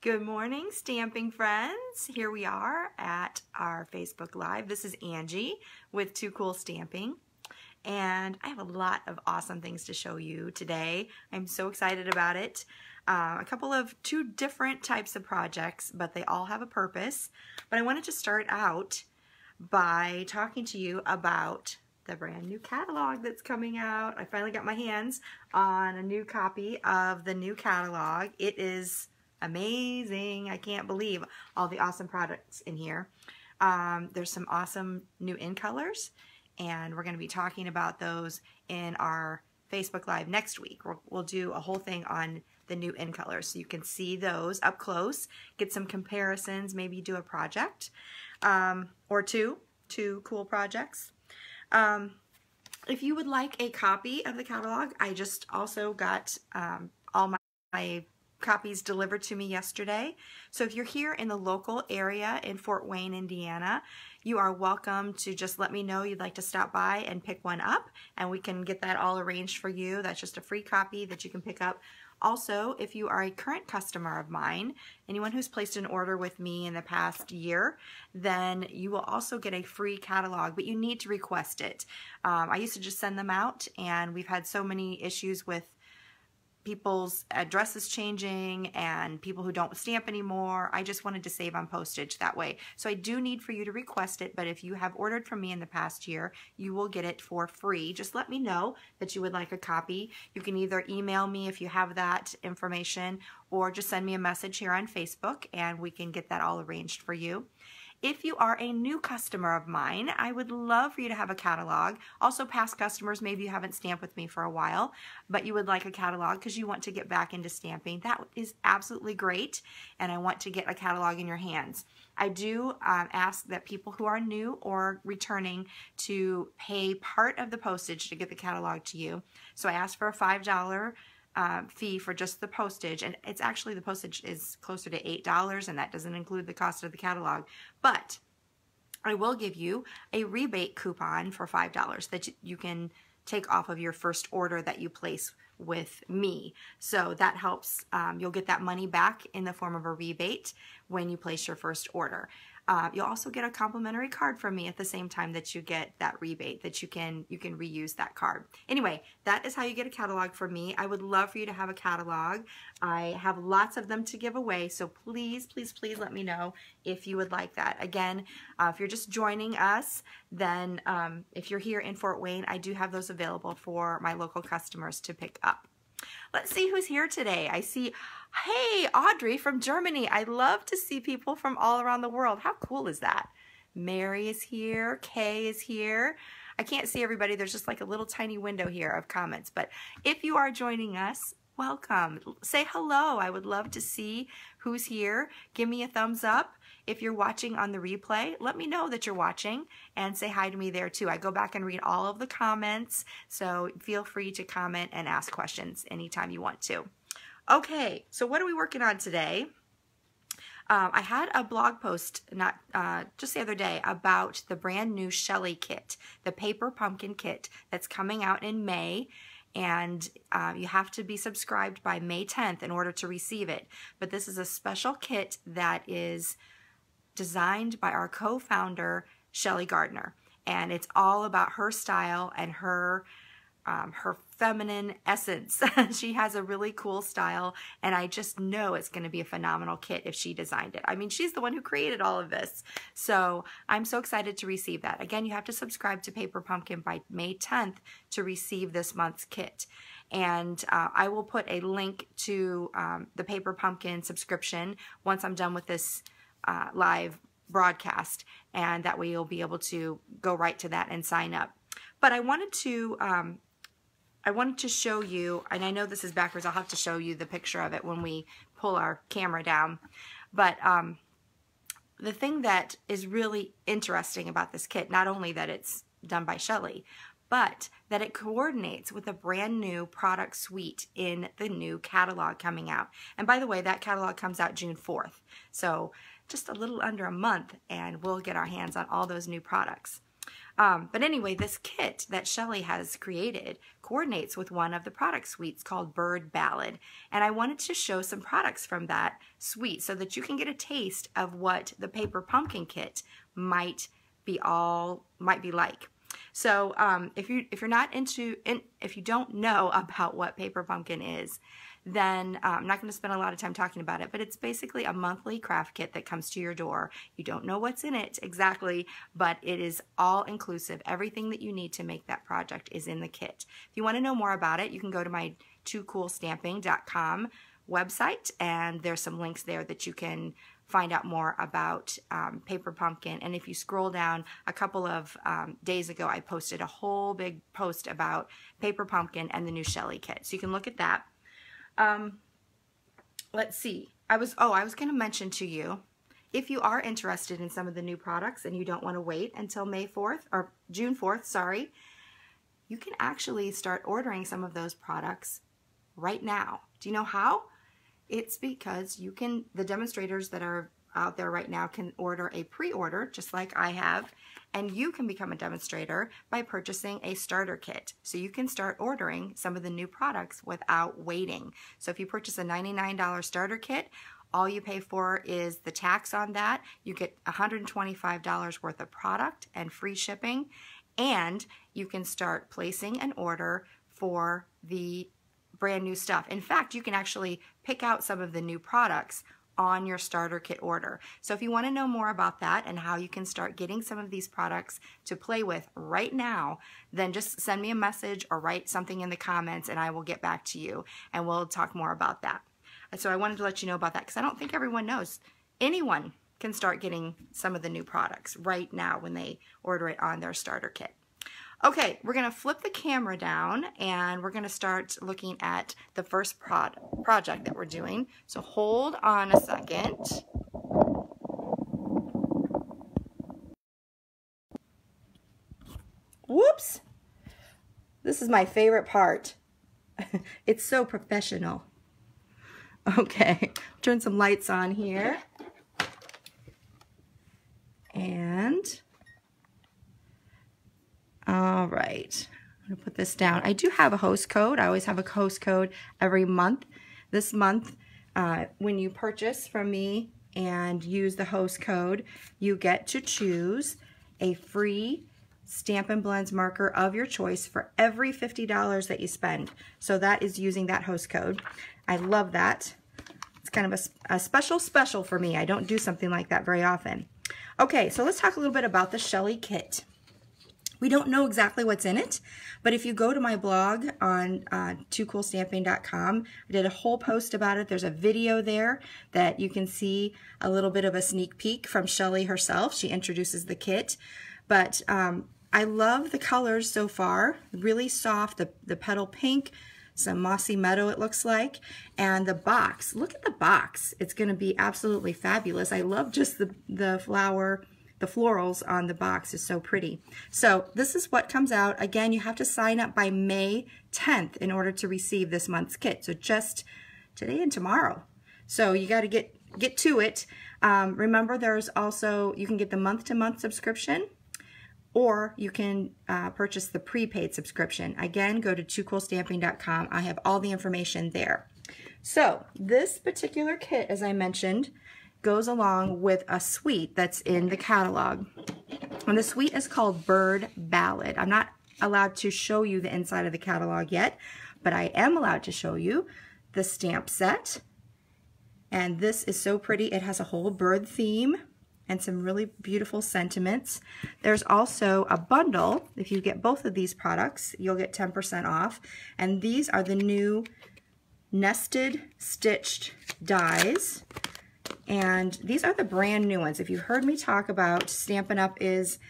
Good morning, stamping friends. Here we are at our Facebook Live. This is Angie with Too Cool Stamping, and I have a lot of awesome things to show you today. I'm so excited about it. Two different types of projects, but they all have a purpose. But I wanted to start out by talking to you about the brand new catalog that's coming out. I finally got my hands on a new copy of the new catalog. It is amazing. I can't believe all the awesome products in here. There's some awesome new in colors, and we're going to be talking about those in our Facebook Live next week. We'll do a whole thing on the new in colors so you can see those up close, get some comparisons, maybe do a project or two cool projects. If you would like a copy of the catalog, I just also got all my copies delivered to me yesterday. So if you're here in the local area in Fort Wayne, Indiana, you are welcome to just let me know you'd like to stop by and pick one up, and we can get that all arranged for you. That's just a free copy that you can pick up. Also, if you are a current customer of mine, anyone who's placed an order with me in the past year, then you will also get a free catalog, but you need to request it. I used to just send them out, and we've had so many issues with people's addresses changing and people who don't stamp anymore. I just wanted to save on postage that way. So I do need for you to request it, but if you have ordered from me in the past year, you will get it for free. Just let me know that you would like a copy. You can either email me if you have that information, or just send me a message here on Facebook and we can get that all arranged for you. If you are a new customer of mine, I would love for you to have a catalog. Also, past customers, maybe you haven't stamped with me for a while, but you would like a catalog because you want to get back into stamping. That is absolutely great, and I want to get a catalog in your hands. I do ask that people who are new or returning to pay part of the postage to get the catalog to you. So I ask for a $5 fee for just the postage, and it's actually, the postage is closer to $8, and that doesn't include the cost of the catalog. But I will give you a rebate coupon for $5 that you can take off of your first order that you place with me. So that helps. You'll get that money back in the form of a rebate when you place your first order. You'll also get a complimentary card from me at the same time that you get that rebate, that you can reuse that card. Anyway, that is how you get a catalog from me. I would love for you to have a catalog. I have lots of them to give away, so please, please, please let me know if you would like that. Again, if you're just joining us, then if you're here in Fort Wayne, I do have those available for my local customers to pick up. Let's see who's here today. I see, hey, Audrey from Germany. I love to see people from all around the world. How cool is that? Mary is here. Kay is here. I can't see everybody. There's just like a little tiny window here of comments. But if you are joining us, welcome. Say hello. I would love to see who's here. Give me a thumbs up. If you're watching on the replay, let me know that you're watching and say hi to me there too. I go back and read all of the comments, so feel free to comment and ask questions anytime you want to. Okay, so what are we working on today? I had a blog post just the other day about the brand new Shelly kit, the paper pumpkin kit that's coming out in May. And you have to be subscribed by May 10th in order to receive it. But this is a special kit that is designed by our co-founder, Shelly Gardner. And it's all about her style and her feminine essence. She has a really cool style, and I just know it's going to be a phenomenal kit if she designed it. I mean, she's the one who created all of this. So I'm so excited to receive that. Again, you have to subscribe to Paper Pumpkin by May 10th to receive this month's kit. And I will put a link to the Paper Pumpkin subscription once I'm done with this live broadcast, and that way you'll be able to go right to that and sign up. But I wanted to show you, and I know this is backwards, I'll have to show you the picture of it when we pull our camera down. But the thing that is really interesting about this kit, not only that it's done by Shelly, but that it coordinates with a brand new product suite in the new catalog coming out. And by the way, that catalog comes out June 4th. So just a little under a month, and we'll get our hands on all those new products. But anyway, this kit that Shelly has created coordinates with one of the product suites called Ballad. And I wanted to show some products from that suite so that you can get a taste of what the paper pumpkin kit might be like. So if you're not if you don't know about what paper pumpkin is, then I'm not going to spend a lot of time talking about it, but it's basically a monthly craft kit that comes to your door. You don't know what's in it exactly, but it is all inclusive. Everything that you need to make that project is in the kit. If you want to know more about it, you can go to my toocoolstamping.com website, and there's some links there that you can find out more about paper pumpkin. And if you scroll down, a couple of days ago, I posted a whole big post about paper pumpkin and the new Shelly kit. So you can look at that. Let's see. I was going to mention to you, if you are interested in some of the new products and you don't want to wait until May 4th or June 4th, sorry, you can actually start ordering some of those products right now. Do you know how? It's because the demonstrators that are out there right now can order a pre-order, just like I have, and you can become a demonstrator by purchasing a starter kit. So you can start ordering some of the new products without waiting. So if you purchase a $99 starter kit, all you pay for is the tax on that. You get $125 worth of product and free shipping, and you can start placing an order for the brand new stuff. In fact, you can actually pick out some of the new products on your starter kit order. So if you want to know more about that and how you can start getting some of these products to play with right now, then just send me a message or write something in the comments and I will get back to you and we'll talk more about that. And so I wanted to let you know about that because I don't think everyone knows. Anyone can start getting some of the new products right now when they order it on their starter kit. Okay, we're going to flip the camera down and we're going to start looking at the first project that we're doing. So hold on a second. Whoops! This is my favorite part. It's so professional. Okay, turn some lights on here. And all right, I'm gonna put this down. I do have a host code. I always have a host code every month. This month, when you purchase from me and use the host code, you get to choose a free Stampin' Blends marker of your choice for every $50 that you spend. So that is using that host code. I love that. It's kind of a special for me. I don't do something like that very often. Okay, so let's talk a little bit about the Shelly kit. We don't know exactly what's in it, but if you go to my blog on toocoolstamping.com, I did a whole post about it. There's a video there that you can see a little bit of a sneak peek from Shelly herself. She introduces the kit, but I love the colors so far. Really soft, the petal pink, some mossy meadow it looks like, and the box. Look at the box. It's going to be absolutely fabulous. I love just the flower. The florals on the box is so pretty. So this is what comes out. Again, you have to sign up by May 10th in order to receive this month's kit. So just today and tomorrow. So you got to get to it. Remember, there's also, you can get the month-to-month subscription, or you can purchase the prepaid subscription. Again, go to toocoolstamping.com. I have all the information there. So this particular kit, as I mentioned, goes along with a suite that's in the catalog. And the suite is called Ballad. I'm not allowed to show you the inside of the catalog yet, but I am allowed to show you the stamp set. And this is so pretty. It has a whole bird theme and some really beautiful sentiments. There's also a bundle. If you get both of these products, you'll get 10% off. And these are the new nested stitched dies. And these are the brand new ones. If you've heard me talk about Stampin' Up! Is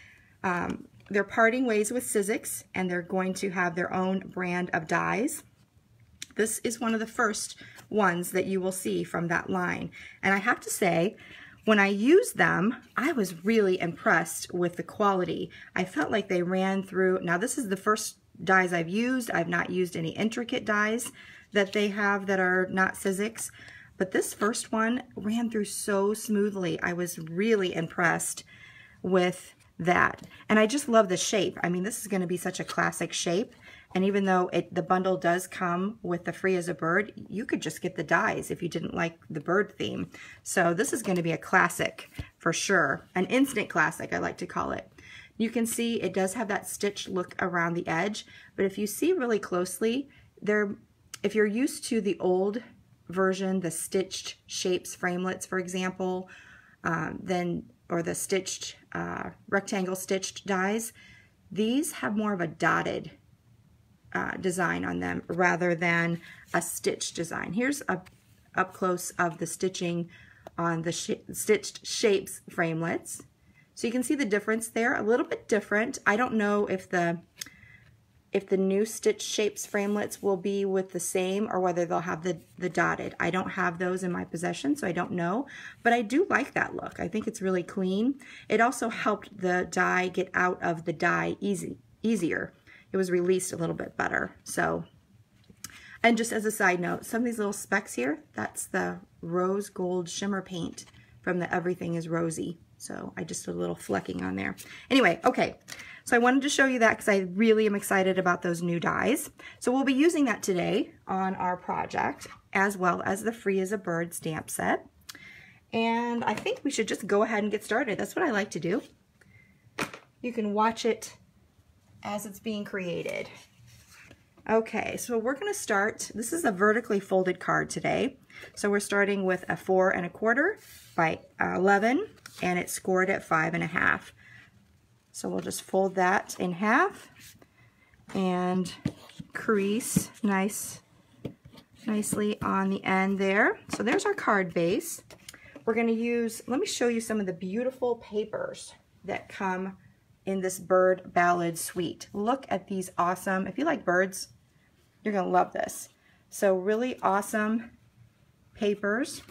they're parting ways with Sizzix, and they're going to have their own brand of dies. This is one of the first ones that you will see from that line. And I have to say, when I used them, I was really impressed with the quality. I felt like they ran through. Now this is the first dies I've used. I've not used any intricate dies that they have that are not Sizzix. But this first one ran through so smoothly. I was really impressed with that. And I just love the shape. I mean, this is going to be such a classic shape. And even though the bundle does come with the Free as a Bird, you could just get the dies if you didn't like the bird theme. So this is going to be a classic for sure. An instant classic, I like to call it. You can see it does have that stitch look around the edge, but if you see really closely, if you're used to the old version, the stitched shapes framelets, for example, or the stitched rectangle stitched dies, these have more of a dotted design on them rather than a stitched design. Here's a up close of the stitching on the stitched shapes framelets. So you can see the difference there, a little bit different. I don't know if the new stitch shapes framelets will be with the same or whether they'll have the dotted. I don't have those in my possession, so I don't know, but I do like that look. I think it's really clean. It also helped the die get out of the die easier. It was released a little bit better. So, and just as a side note, some of these little specks here, that's the rose gold shimmer paint from the Everything is Rosy. So I just did a little flecking on there. Anyway, okay. So I wanted to show you that because I really am excited about those new dies. So we'll be using that today on our project, as well as the Free as a Bird stamp set. And I think we should just go ahead and get started. That's what I like to do. You can watch it as it's being created. Okay, so we're going to start. This is a vertically folded card today. So we're starting with a 4 1/4 by 11, and it's scored at 5 1/2. So we'll just fold that in half and crease nicely on the end there. So there's our card base. We're going to use, let me show you some of the beautiful papers that come in this bird ballad suite. Look at these awesome, if you like birds, you're going to love this. So really awesome papers.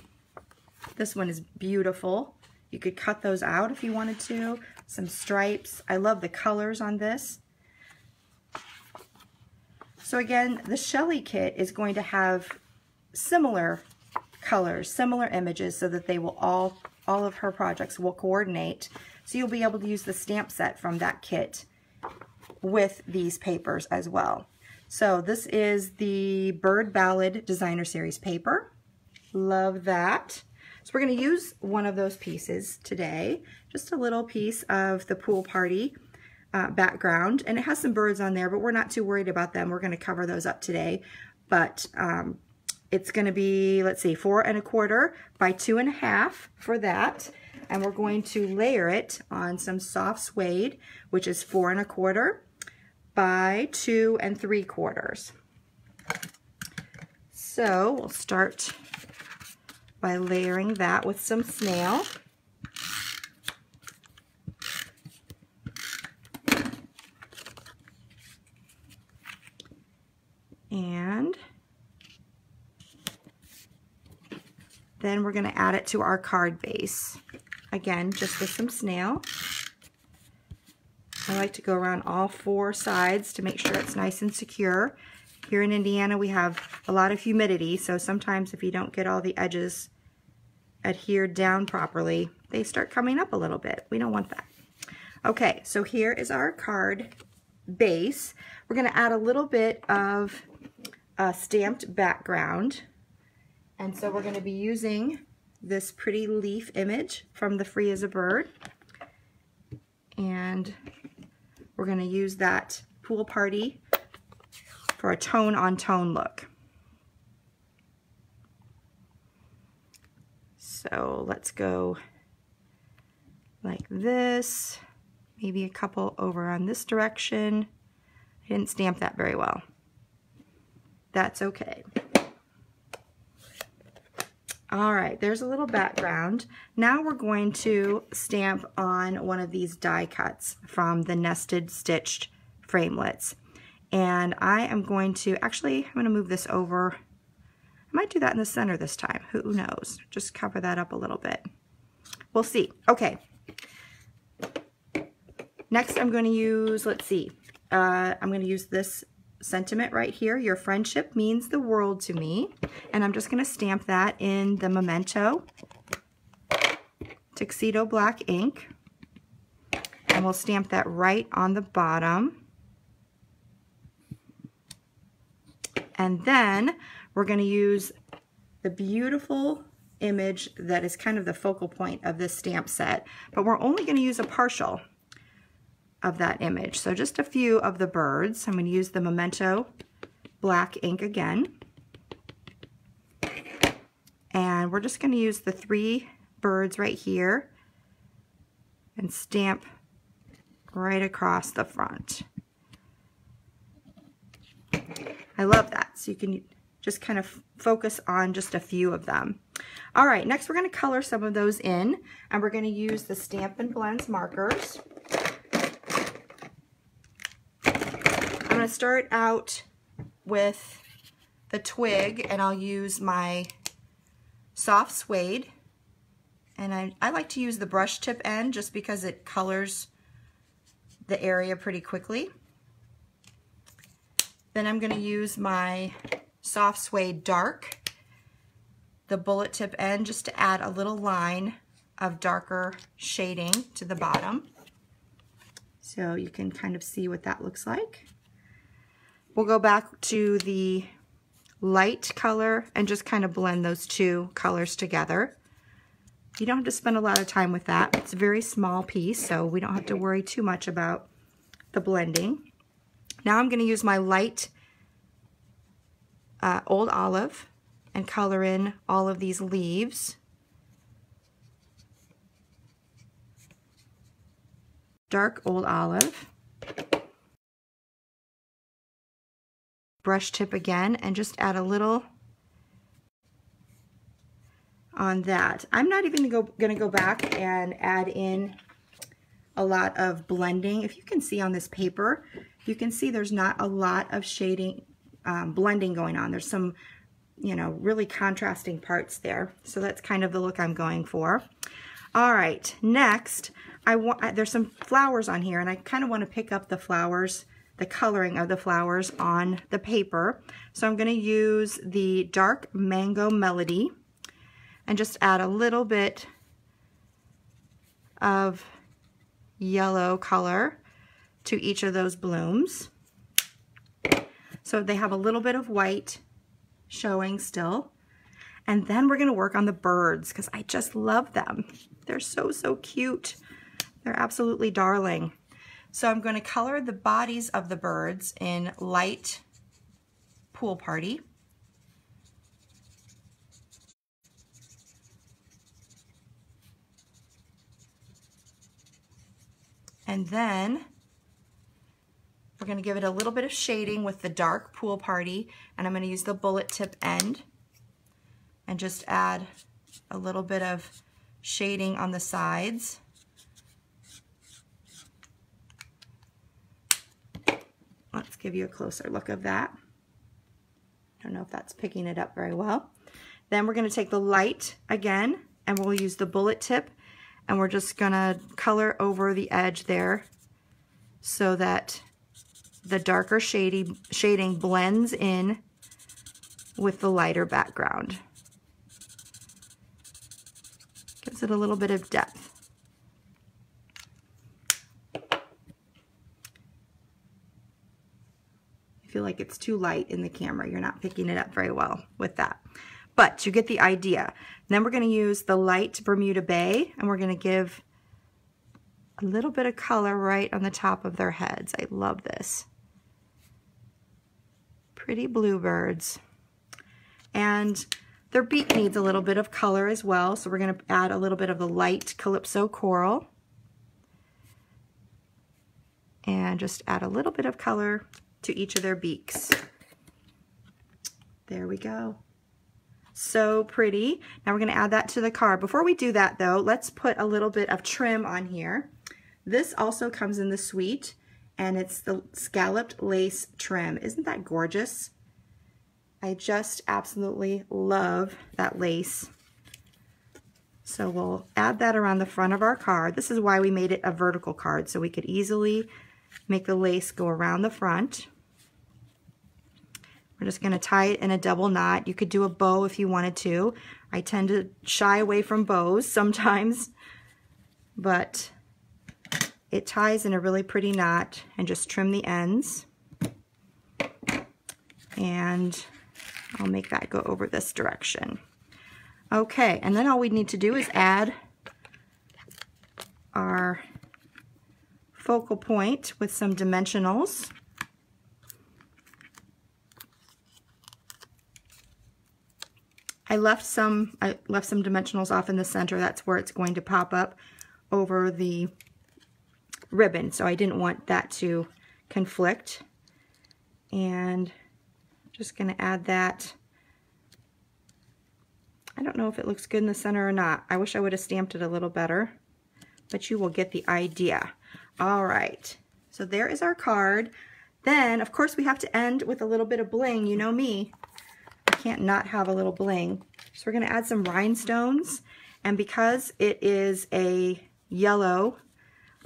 This one is beautiful. You could cut those out if you wanted to. Some stripes. I love the colors on this. So again, the Shelley kit is going to have similar colors, similar images, so that they will all of her projects will coordinate. So you'll be able to use the stamp set from that kit with these papers as well. So this is the Bird Ballad Designer Series paper. Love that. So we're going to use one of those pieces today, just a little piece of the pool party background, and it has some birds on there, but we're not too worried about them. We're going to cover those up today, but it's going to be, let's see, 4 1/4 by 2 1/2 for that, and we're going to layer it on some soft suede, which is 4 1/4 by 2 3/4. So we'll start by layering that with some snail. And then we're going to add it to our card base. Again, just with some snail. I like to go around all 4 sides to make sure it's nice and secure. Here in Indiana, we have a lot of humidity, so sometimes if you don't get all the edges adhered down properly, they start coming up a little bit. We don't want that. Okay, so here is our card base. We're going to add a little bit of a stamped background, and so we're going to be using this pretty leaf image from the Free as a Bird, and we're going to use that pool party for a tone-on-tone look. So let's go like this, maybe a couple over on this direction. I didn't stamp that very well. That's okay. All right, there's a little background. Now we're going to stamp on one of these die cuts from the nested stitched framelets. And I am going to, actually, I'm going to move this over. I might do that in the center this time. Who knows? Just cover that up a little bit. We'll see. Okay. Next, I'm going to use, let's see. I'm going to use this sentiment right here. Your friendship means the world to me. And I'm just going to stamp that in the Memento Tuxedo Black ink. And we'll stamp that right on the bottom. And then we're going to use the beautiful image that is kind of the focal point of this stamp set, but we're only going to use a partial of that image. So just a few of the birds. I'm going to use the Memento black ink again. And we're just going to use the 3 birds right here and stamp right across the front. I love that. So you can just kind of focus on just a few of them. All right, next we're going to color some of those in, and we're going to use the Stampin' Blends markers. I'm going to start out with the twig, and I'll use my soft suede, and I like to use the brush tip end just because it colors the area pretty quickly. Then I'm going to use my soft suede dark, the bullet tip end, just to add a little line of darker shading to the bottom. So you can kind of see what that looks like. We'll go back to the light color and just kind of blend those 2 colors together. You don't have to spend a lot of time with that. It's a very small piece, so we don't have to worry too much about the blending. Now I'm going to use my light Old Olive and color in all of these leaves. Dark Old Olive. Brush tip again and just add a little on that. I'm not even going to go back and add in a lot of blending. If you can see on this paper, you can see there's not a lot of shading, blending going on. There's some, you know, really contrasting parts there. So that's kind of the look I'm going for. All right, next, there's some flowers on here, and I kind of want to pick up the flowers, the coloring of the flowers on the paper. So I'm going to use the dark Mango Melody and just add a little bit of yellow color to each of those blooms. So they have a little bit of white showing still. And then we're going to work on the birds because I just love them. They're so, so cute. They're absolutely darling. So I'm going to color the bodies of the birds in light Pool Party. And then we're going to give it a little bit of shading with the dark Pool Party, and I'm going to use the bullet tip end and just add a little bit of shading on the sides. Let's give you a closer look of that. I don't know if that's picking it up very well. Then we're going to take the light again, and we'll use the bullet tip, and we're just going to color over the edge there so that the darker shading blends in with the lighter background. Gives it a little bit of depth. I feel like it's too light in the camera. You're not picking it up very well with that. But you get the idea. Then we're going to use the light Bermuda Bay, and we're going to give a little bit of color right on the top of their heads. I love this. Pretty bluebirds. And their beak needs a little bit of color as well, so we're going to add a little bit of the light Calypso Coral. And just add a little bit of color to each of their beaks. There we go. So pretty. Now we're going to add that to the card. Before we do that though, let's put a little bit of trim on here. This also comes in the suite, and it's the scalloped lace trim. Isn't that gorgeous? I just absolutely love that lace. So we'll add that around the front of our card. This is why we made it a vertical card, so we could easily make the lace go around the front. We're just going to tie it in a double knot. You could do a bow if you wanted to. I tend to shy away from bows sometimes, but it ties in a really pretty knot, and just trim the ends. And I'll make that go over this direction. Okay, and then all we need to do is add our focal point with some dimensionals. I left some dimensionals off in the center. That's where it's going to pop up over the ribbon, so I didn't want that to conflict. And just going to add that. I don't know if it looks good in the center or not. I wish I would have stamped it a little better, but you will get the idea. All right, so there is our card. Then, of course, we have to end with a little bit of bling. You know me, I can't not have a little bling. So we're going to add some rhinestones, and because it is a yellow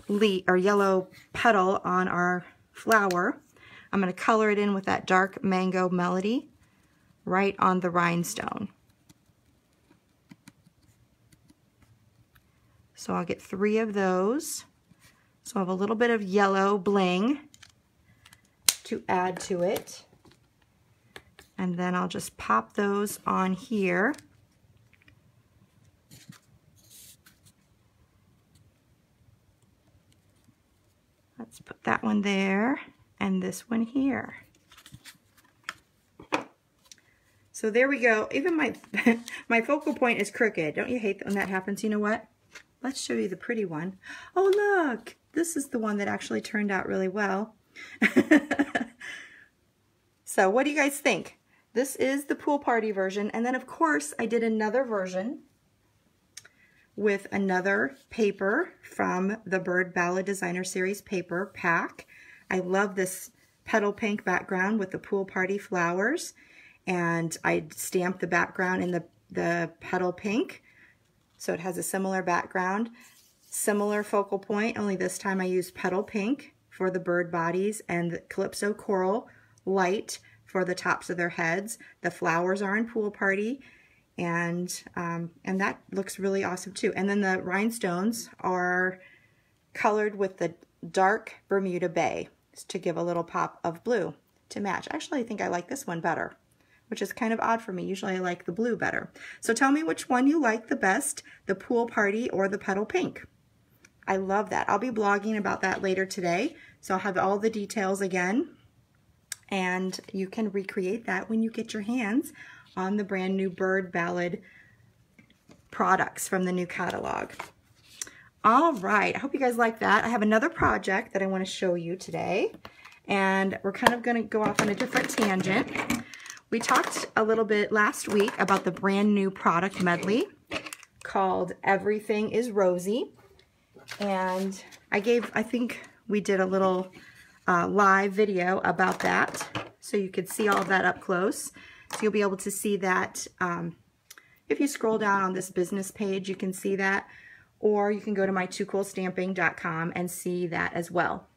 leaf or yellow petal on our flower, I'm going to color it in with that dark mango melody right on the rhinestone. So I'll get 3 of those. So I have a little bit of yellow bling to add to it. And then I'll just pop those on here. Let's put that one there and this one here. So there we go. Even my my focal point is crooked. Don't you hate when that happens? You know what? Let's show you the pretty one. Oh, look, this is the one that actually turned out really well. So what do you guys think? This is the pool party version. And then, of course, I did another version with another paper from the Bird Ballad Designer Series paper pack. I love this petal pink background with the pool party flowers. And I stamped the background in the petal pink. So it has a similar background, similar focal point, only this time I used petal pink for the bird bodies and the Calypso Coral light for the tops of their heads. The flowers are in Pool Party, and that looks really awesome too. And then the rhinestones are colored with the dark Bermuda Bay to give a little pop of blue to match. Actually, I think I like this one better, which is kind of odd for me. Usually I like the blue better. So tell me which one you like the best, the Pool Party or the Petal Pink. I love that. I'll be blogging about that later today, so I'll have all the details again, and you can recreate that when you get your hands on the brand new Bird Ballad products from the new catalog. All right, I hope you guys like that. I have another project that I want to show you today, and we're kind of going to go off on a different tangent. We talked a little bit last week about the brand new product medley called Everything is Rosy. And I think we did a little live video about that. So you could see all of that up close. So you'll be able to see that. If you scroll down on this business page, you can see that. Or you can go to my toocoolstamping.com and see that as well.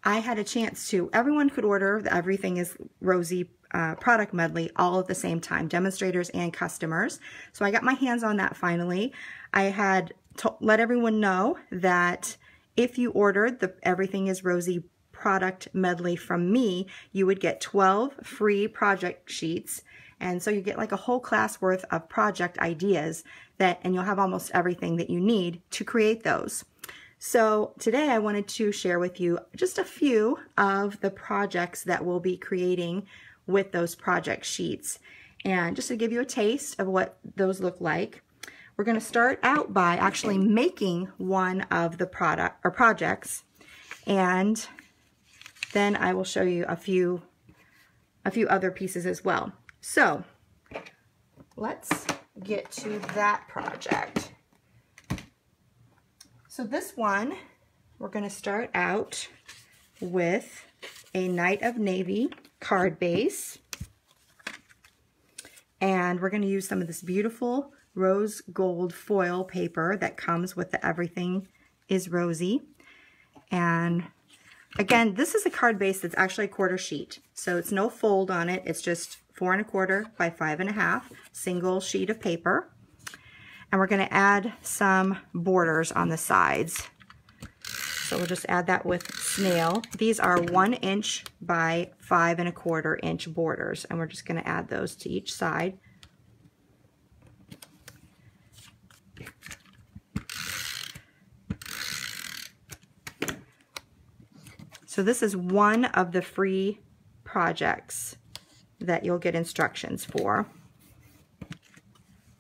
I had a chance to, everyone could order the Everything is Rosy product medley all at the same time, demonstrators and customers. So I got my hands on that finally. I had let everyone know that if you ordered the Everything is Rosy product medley from me, you would get 12 free project sheets. And so you get like a whole class worth of project ideas and you'll have almost everything that you need to create those. So today I wanted to share with you just a few of the projects that we'll be creating with those project sheets. And just to give you a taste of what those look like, we're going to start out by actually making one of the projects, and then I will show you a few other pieces as well. So let's get to that project. So this one, we're going to start out with a Night of Navy card base. And we're going to use some of this beautiful rose gold foil paper that comes with the Everything is Rosy. And again, this is a card base that's actually a quarter sheet. So it's no fold on it. It's just 4 1/4 by 5 1/2 single sheet of paper. And we're going to add some borders on the sides. So we'll just add that with snail. These are 1 inch by 5 1/4 inch borders, and we're just going to add those to each side. So this is one of the free projects that you'll get instructions for.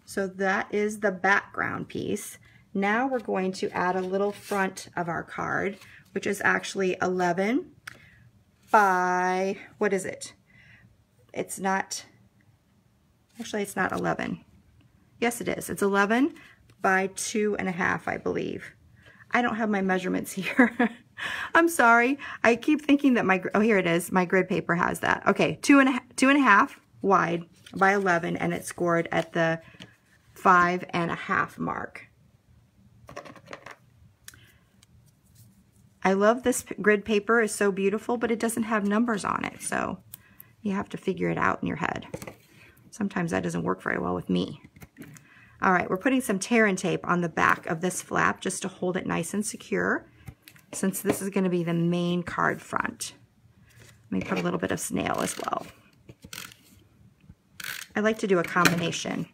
So that is the background piece. Now we're going to add a little front of our card, which is actually 11 by, what is it? It's not, actually it's not 11. Yes it is. It's 11 by 2 1/2, I believe. I don't have my measurements here. I'm sorry. I keep thinking that my, oh, here it is. My grid paper has that. Okay, 2 1/2 wide by 11, and it's scored at the 5 1/2 mark. I love this grid paper. It's so beautiful, but it doesn't have numbers on it, so you have to figure it out in your head. Sometimes that doesn't work very well with me. All right, we're putting some tear and tape on the back of this flap just to hold it nice and secure, since this is going to be the main card front. Let me put a little bit of snail as well. I like to do a combination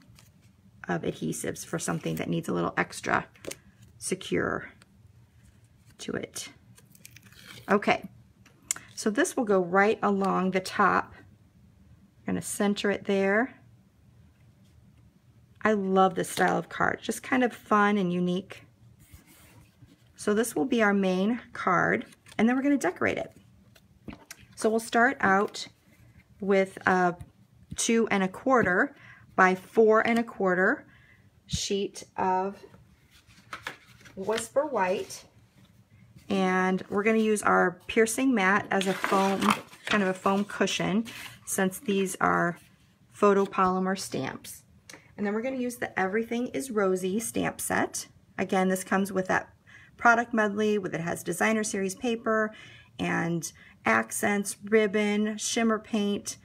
of adhesives for something that needs a little extra secure to it. Okay, so this will go right along the top. I'm going to center it there. I love this style of card, just kind of fun and unique. So this will be our main card, and then we're going to decorate it. So we'll start out with a 2 1/4 by 4 1/4 sheet of Whisper White, and we're going to use our piercing mat as a foam, kind of a foam cushion, since these are photopolymer stamps. And then we're going to use the Everything is Rosy stamp set. Again, this comes with that product medley, with it has designer series paper and accents, ribbon, shimmer paint.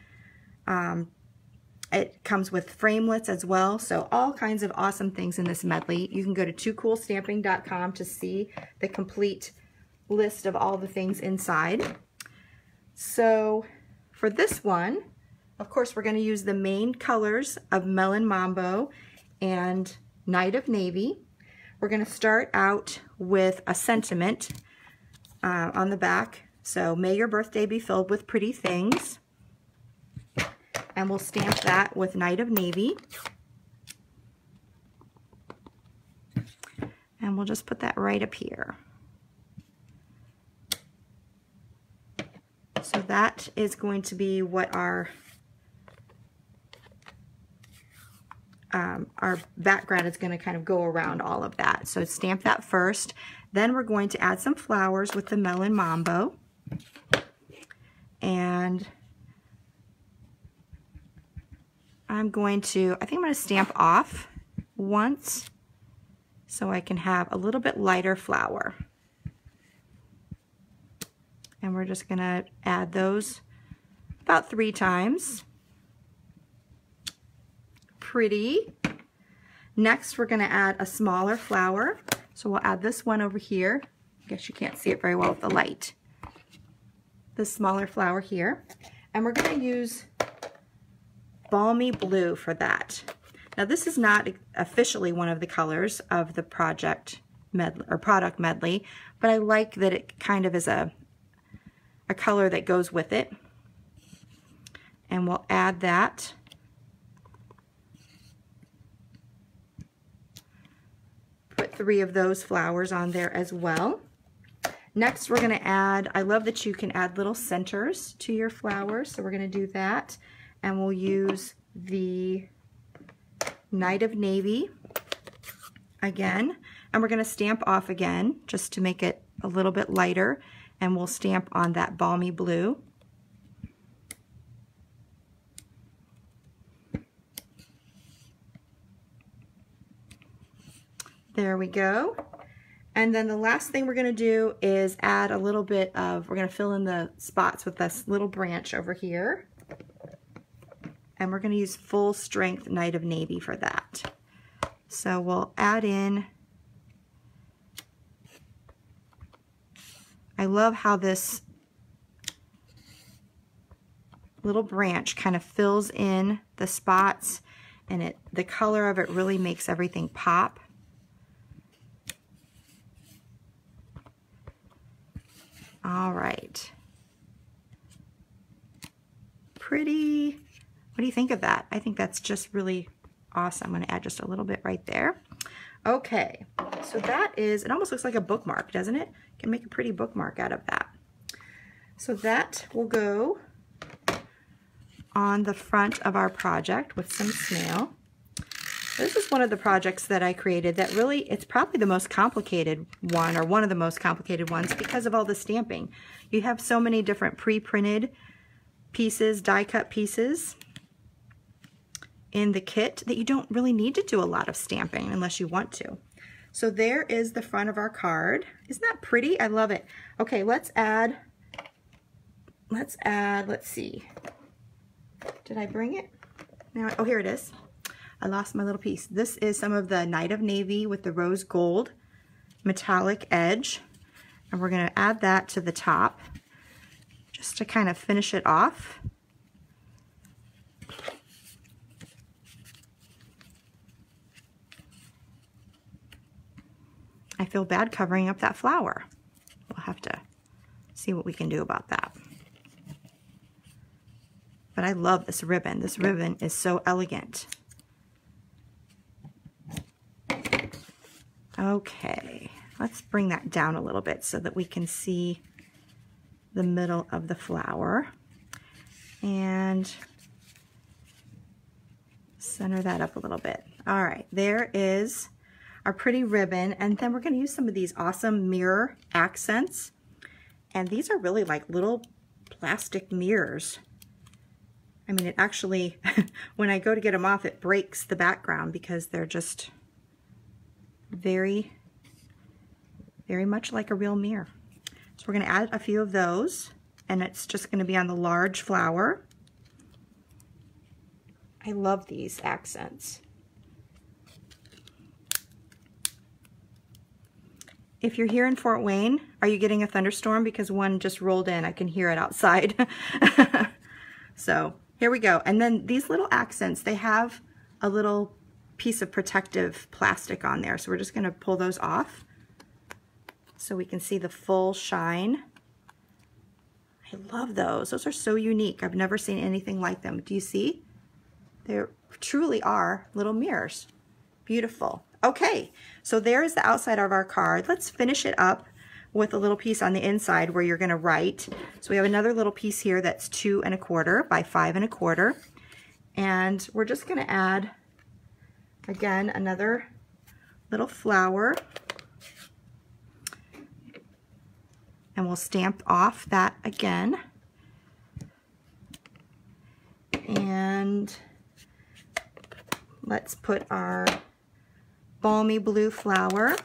It comes with framelits as well, so all kinds of awesome things in this medley. You can go to toocoolstamping.com to see the complete list of all the things inside. So for this one, of course, we're going to use the main colors of Melon Mambo and Night of Navy. We're going to start out with a sentiment on the back. So, may your birthday be filled with pretty things. And we'll stamp that with Night of Navy. And we'll just put that right up here. So that is going to be what our background is going to kind of go around all of that. So stamp that first. Then we're going to add some flowers with the Melon Mambo. And I think I'm going to stamp off once so I can have a little bit lighter flower. And we're just going to add those about 3 times. Pretty. Next, we're going to add a smaller flower. So we'll add this one over here. I guess you can't see it very well with the light. This smaller flower here. And we're going to use Balmy Blue for that. Now this is not officially one of the colors of the product medley, but I like that it kind of is a color that goes with it. And we'll add that. Put 3 of those flowers on there as well. Next, we're going to add, I love that you can add little centers to your flowers, so we're going to do that. And we'll use the Night of Navy again. And we're going to stamp off again, just to make it a little bit lighter. And we'll stamp on that Balmy Blue. There we go. And then the last thing we're going to do is add a little bit of, we're going to fill in the spots with this little branch over here. And we're going to use full strength Night of Navy for that. So we'll add in, I love how this little branch kind of fills in the spots, and the color of it really makes everything pop. All right. Pretty. What do you think of that? I think that's just really awesome. I'm going to add just a little bit right there. Okay, so that is, it almost looks like a bookmark, doesn't it? You can make a pretty bookmark out of that. So that will go on the front of our project with some snail. This is one of the projects that I created that really, it's probably the most complicated one, or one of the most complicated ones, because of all the stamping. You have so many different pre-printed pieces, die-cut pieces in the kit that you don't really need to do a lot of stamping unless you want to. So there is the front of our card. Isn't that pretty? I love it. Okay, let's add, let's see. Did I bring it? Now, oh, here it is. I lost my little piece. This is some of the Night of Navy with the rose gold metallic edge. And we're gonna add that to the top just to kind of finish it off. I feel bad covering up that flower. We'll have to see what we can do about that. But I love this ribbon. This ribbon is so elegant. Okay, let's bring that down a little bit so that we can see the middle of the flower. And center that up a little bit. All right, there is our pretty ribbon, and then we're going to use some of these awesome mirror accents, and these are really like little plastic mirrors. I mean, it actually when I go to get them off, it breaks the background because they're just very, very much like a real mirror. So we're going to add a few of those, and it's just going to be on the large flower. I love these accents. If you're here in Fort Wayne, are you getting a thunderstorm? Because one just rolled in. I can hear it outside. So here we go. And then these little accents, they have a little piece of protective plastic on there. So we're just going to pull those off so we can see the full shine. I love those. Those are so unique. I've never seen anything like them. Do you see? They truly are little mirrors. Beautiful. Okay, so there's the outside of our card. Let's finish it up with a little piece on the inside where you're going to write. So we have another little piece here that's 2 1/4 by 5 1/4. And we're just going to add, again, another little flower. And we'll stamp off that again. And let's put our balmy blue flower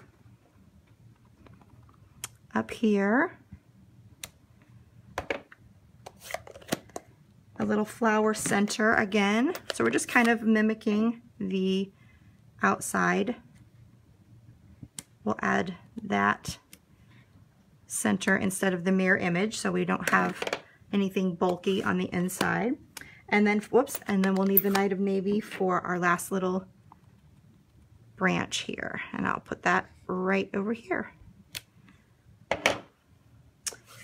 up here. A little flower center again. So we're just kind of mimicking the outside. We'll add that center instead of the mirror image so we don't have anything bulky on the inside. And then, whoops, and then we'll need the Night of Navy for our last little branch here. And I'll put that right over here.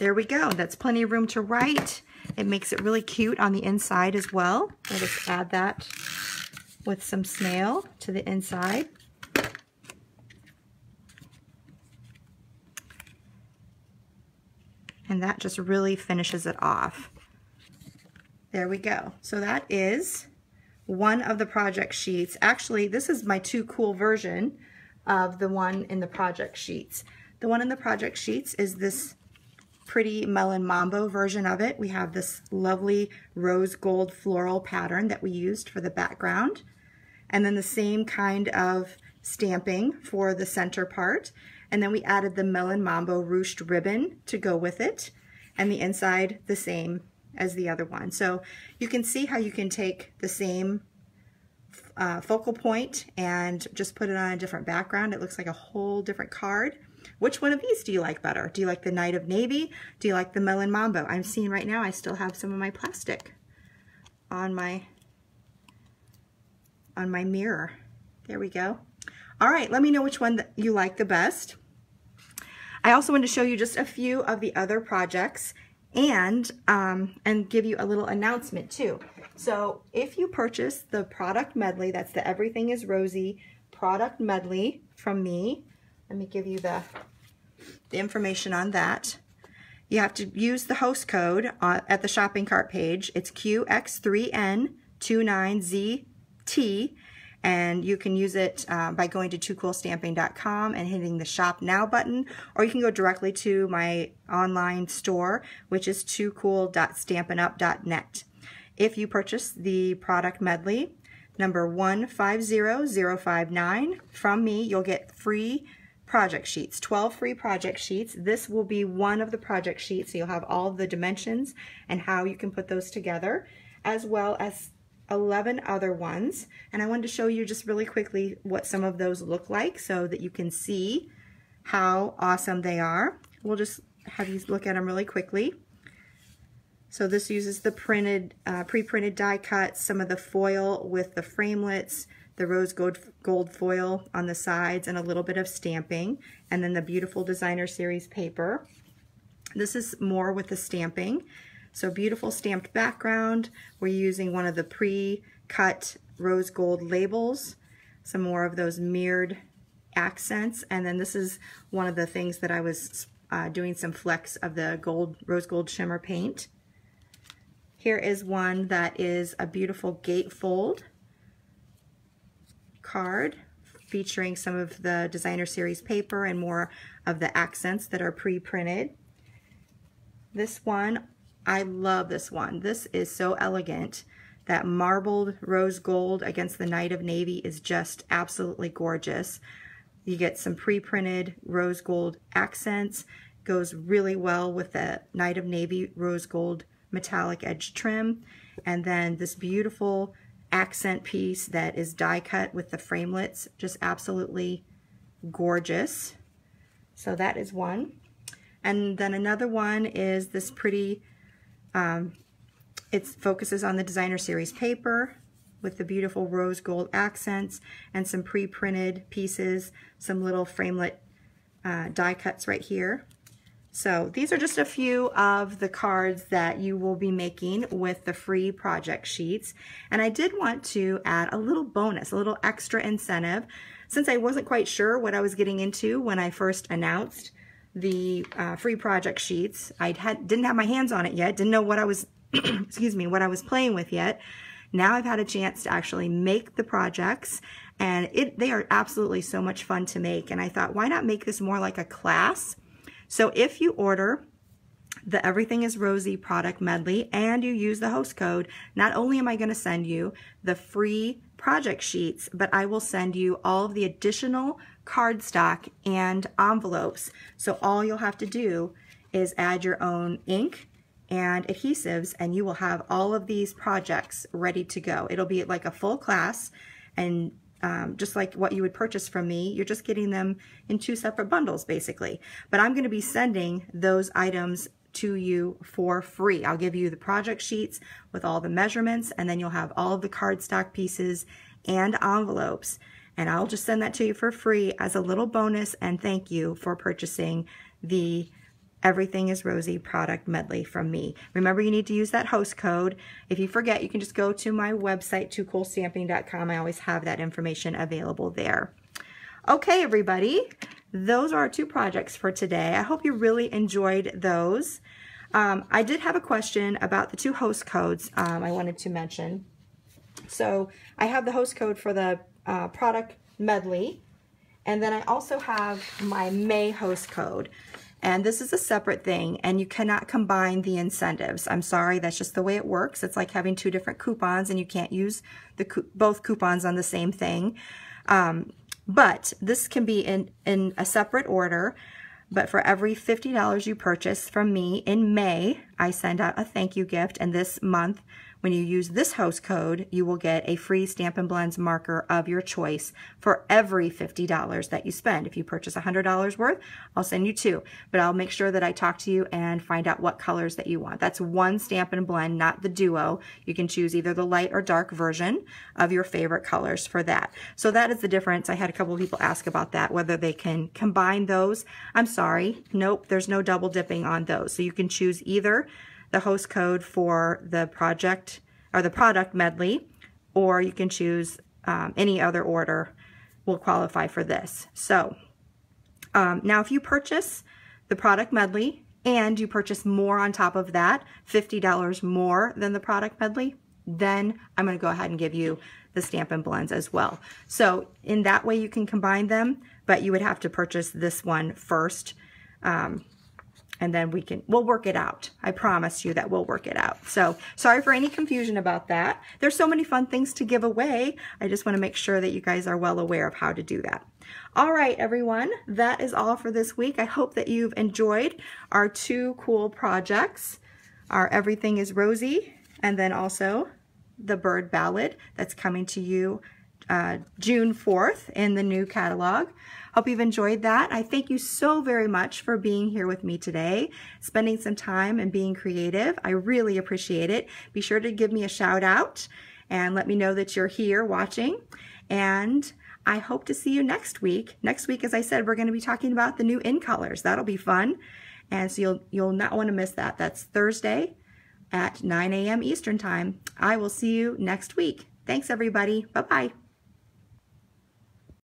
There we go. That's plenty of room to write. It makes it really cute on the inside as well. I'll just add that with some snail to the inside. And that just really finishes it off. There we go. So that is one of the project sheets. Actually, this is my Too Cool version of the one in the project sheets. The one in the project sheets is this pretty Melon Mambo version of it. We have this lovely rose gold floral pattern that we used for the background. And then the same kind of stamping for the center part. And then we added the Melon Mambo ruched ribbon to go with it. And the inside the same as the other one. So you can see how you can take the same focal point and just put it on a different background. It looks like a whole different card. Which one of these do you like better? Do you like the Night of Navy? Do you like the Melon Mambo? I'm seeing right now I still have some of my plastic on my mirror. There we go. All right, let me know which one that you like the best. I also wanted to show you just a few of the other projects and give you a little announcement too. So if you purchase the product medley, that's the Everything is Rosy product medley from me, let me give you the information on that. You have to use the host code at the shopping cart page. It's QX3N29ZT, and you can use it by going to toocoolstamping.com and hitting the Shop Now button, or you can go directly to my online store, which is toocool.stampinup.net. If you purchase the product medley, number 150059 from me, you'll get free project sheets, 12 free project sheets. This will be one of the project sheets, so you'll have all the dimensions and how you can put those together, as well as 11 other ones. And I wanted to show you just really quickly what some of those look like so that you can see how awesome they are. We'll just have you look at them really quickly. So this uses the printed, pre-printed die cuts, some of the foil with the framelits, the rose gold foil on the sides, and a little bit of stamping, and then the beautiful designer series paper. This is more with the stamping. So beautiful stamped background. We're using one of the pre-cut rose gold labels, some more of those mirrored accents, and then this is one of the things that I was doing some flecks of the rose gold shimmer paint. Here is one that is a beautiful gatefold card featuring some of the designer series paper and more of the accents that are pre-printed. This one, I love this one. This is so elegant. That marbled rose gold against the Night of Navy is just absolutely gorgeous. You get some pre-printed rose gold accents. Goes really well with the Night of Navy rose gold metallic edge trim. And then this beautiful accent piece that is die cut with the framelits, just absolutely gorgeous. So that is one. And then another one is this pretty, it focuses on the designer series paper with the beautiful rose gold accents and some pre-printed pieces, some little framelit die cuts right here. So these are just a few of the cards that you will be making with the free project sheets. And I did want to add a little bonus, a little extra incentive, since I wasn't quite sure what I was getting into when I first announced the free project sheets. I didn't have my hands on it yet, didn't know what I was, excuse me, what I was playing with yet. Now I've had a chance to actually make the projects, and they are absolutely so much fun to make. And I thought, why not make this more like a class? So if you order the Everything is Rosy product medley and you use the host code, not only am I going to send you the free project sheets, but I will send you all of the additional cardstock and envelopes. So all you'll have to do is add your own ink and adhesives, and you will have all of these projects ready to go. It'll be like a full class, and just like what you would purchase from me, you're just getting them in 2 separate bundles basically. But I'm going to be sending those items to you for free. I'll give you the project sheets with all the measurements, and then you'll have all of the cardstock pieces and envelopes. And I'll just send that to you for free as a little bonus and thank you for purchasing the Everything is Rosy product medley from me. Remember, you need to use that host code. If you forget, you can just go to my website, toocoolstamping.com. I always have that information available there. Okay, everybody, those are our 2 projects for today. I hope you really enjoyed those. I did have a question about the 2 host codes I wanted to mention. So I have the host code for the product medley, and then I also have my May host code. And this is a separate thing, and you cannot combine the incentives. I'm sorry, that's just the way it works. It's like having 2 different coupons, and you can't use both coupons on the same thing. But this can be in a separate order. But for every $50 you purchase from me in May, I send out a thank you gift. And this month, when you use this host code, you will get a free Stampin' Blends marker of your choice for every $50 that you spend. If you purchase $100 worth, I'll send you 2, but I'll make sure that I talk to you and find out what colors that you want. That's one Stampin' Blend, not the duo. You can choose either the light or dark version of your favorite colors for that. So that is the difference. I had a couple of people ask about that, whether they can combine those. I'm sorry, nope, there's no double dipping on those. So you can choose either the host code for the project or the product medley, or you can choose any other order will qualify for this. So now if you purchase the product medley and you purchase more on top of that, $50 more than the product medley, then I'm going to go ahead and give you the Stampin' Blends as well. So in that way you can combine them, but you would have to purchase this one first. And then we'll work it out. I promise you that we'll work it out. So sorry for any confusion about that. There's so many fun things to give away. I just want to make sure that you guys are well aware of how to do that. All right, everyone, that is all for this week. I hope that you've enjoyed our 2 cool projects, our Everything is Rosy, and then also the Bird Ballad that's coming to you June 4th in the new catalog. Hope you've enjoyed that. I thank you so very much for being here with me today, spending some time and being creative. I really appreciate it. Be sure to give me a shout out and let me know that you're here watching. And I hope to see you next week. Next week, as I said, we're going to be talking about the new in colors. That'll be fun. And so you'll not want to miss that. That's Thursday at 9 a.m. Eastern Time. I will see you next week. Thanks, everybody. Bye-bye.